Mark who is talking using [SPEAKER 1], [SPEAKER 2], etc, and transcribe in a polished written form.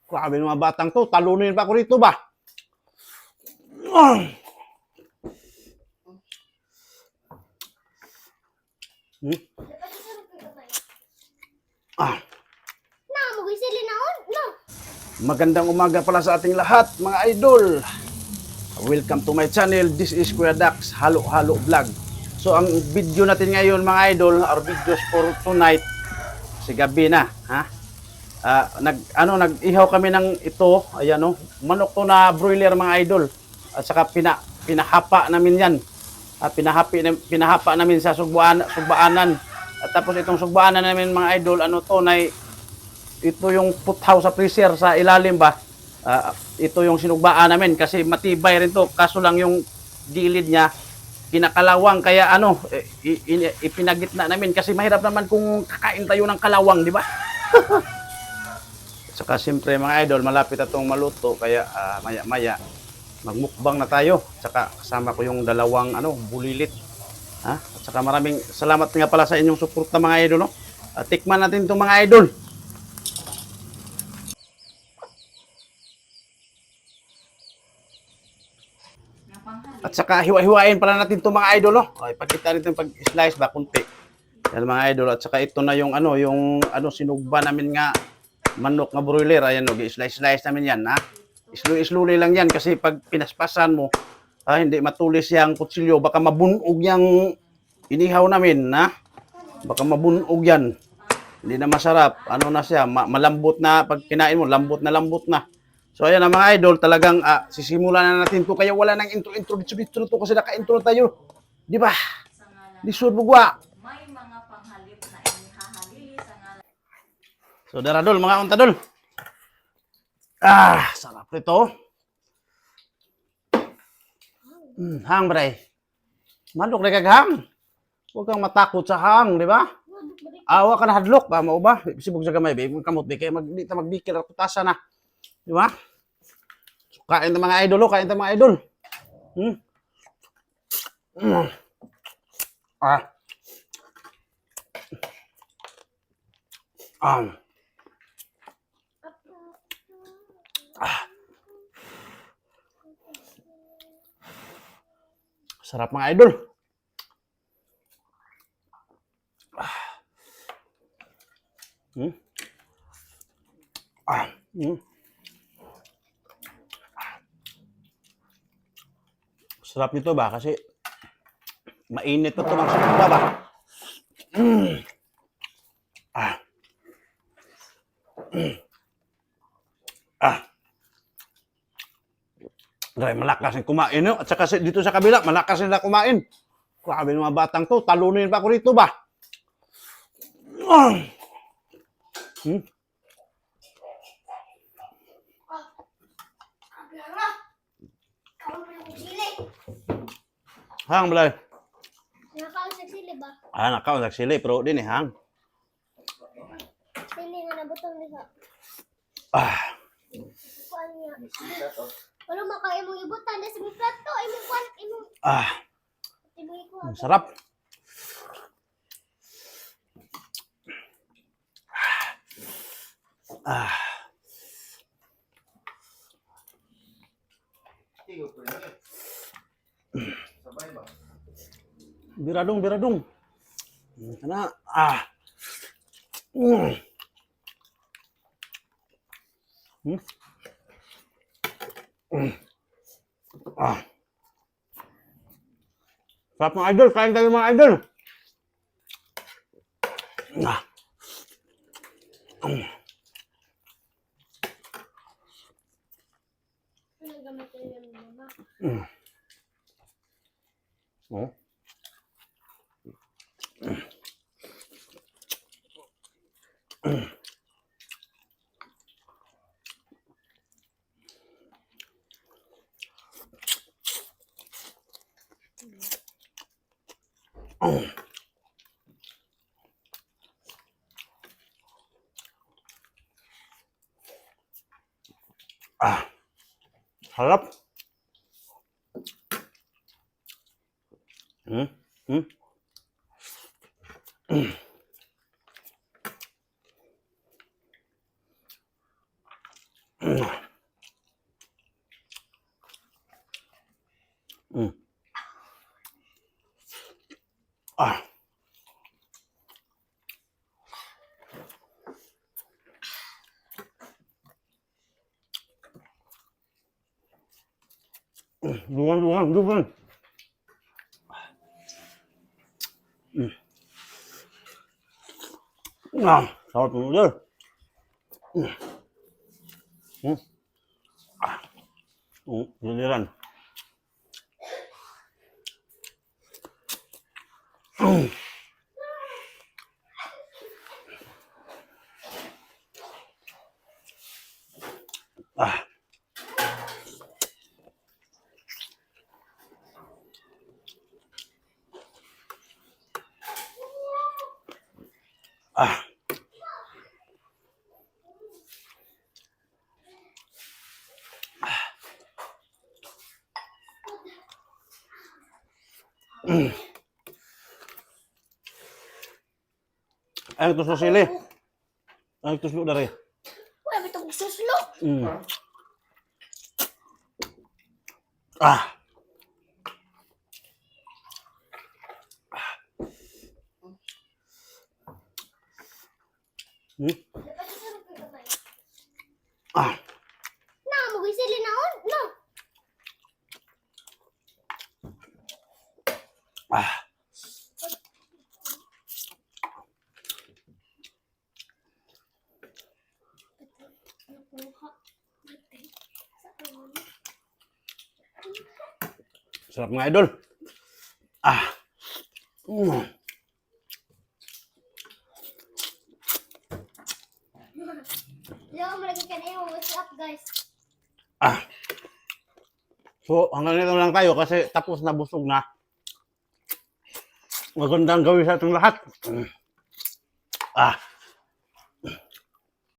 [SPEAKER 1] Grabe ng mga batang to. Talunin pa ako rito ba? Hmm? Magandang umaga pala sa ating lahat, mga idol. Welcome to my channel. This is Kuya Dax, Halo-Halo Vlog. So, ang video natin ngayon, mga idol, our videos for tonight, kasi gabi na, ha? Nag-ihaw kami ng ito, ayan o, manok to na broiler, mga idol. At saka pinahapa namin yan. At pinahapa namin sa sugbaanan. At tapos itong sugbaanan namin, mga idol, ano to, ito yung puthaw sa freezer sa ilalim ba. Ito yung sinugbaan namin kasi matibay rin to, kaso lang yung gilid niya kinakalawang, kaya ipinagitna namin kasi mahirap naman kung kakain tayo ng kalawang, di ba? Saka siyempre, mga idol, malapit atong maluto, kaya maya-maya magmukbang na tayo. Saka kasama ko yung dalawang bulilit. At saka maraming salamat nga pala sa inyong suporta, mga idol, no? Tikman natin itong mga idol. At saka hiwa-hiwain pala natin itong mga idol, no? Okay, pagkita rin itong pag-slice ba, kunti. Yan, mga idol. At saka ito na yung sinugba namin nga manok na broiler. Ayan, no, i-slice namin yan, ha? Slowly lang yan kasi pag pinaspasan mo, hindi matulis yung kutsilyo, baka mabunog yung inihaw namin, ha? Baka mabunog yan. Hindi na masarap. Ano na siya, malambot na pag kinain mo, lambot na. So ayan na, mga idol, talagang sisimulan na natin to, kaya wala nang intro to kasi naka-intro tayo. Di ba? Di surbugwa.
[SPEAKER 2] May mga panghalip na inihahalili sa ngalan.
[SPEAKER 1] So daradol, mga untadol. Sarap nito. Hang, bray. Manok na kaghang. Huwag kang matakot sa hang, di ba? Awa ka na hadlok, mao ba? Sibog sa gamay, babe. Kamot, di kaya magbikil at kutasa na. Di ba? So, kain ng mga idol, kain ng mga idol. Sarap, mga idol. Sarap nito ba? Kasi mainit pa ito ng sakba ba? Dahil malakas yung kumain, no? At saka dito sa kabila, malakas nila kumain. Grabe ng mga batang to. Talunin pa ako rito ba? Hang, balay.
[SPEAKER 3] Nakaon sa sili ba?
[SPEAKER 1] Nakaon sa sili, pero din hang.
[SPEAKER 3] Sili nga nabutang nila. Kuan niya. Wala makain mong ibutan na sa plato. Ay mong kuan, imong. Imong ikuha.
[SPEAKER 1] Sarap. Biradong. Kana, Sarap, mga idol. Kain tayo, mga idol.
[SPEAKER 3] Ano gamit yung mama?
[SPEAKER 1] Oh. Harap. Mm. Ah. Dugan. Ah, sarap ng udol. Giliran. Ah. Ah. Ay, ito sa sili. Ay, ito sa dari.
[SPEAKER 3] Wala ba itong suslo?
[SPEAKER 1] Ah. Ah.
[SPEAKER 3] Na, magisili na on. No.
[SPEAKER 1] Ah. Sarap mga idol. Ah.
[SPEAKER 3] Diyan, malagay ka na yung what's up, guys.
[SPEAKER 1] Ah. So, hanggang dito lang tayo kasi tapos na, busog na. Magandang gawin sa ating lahat. Ah.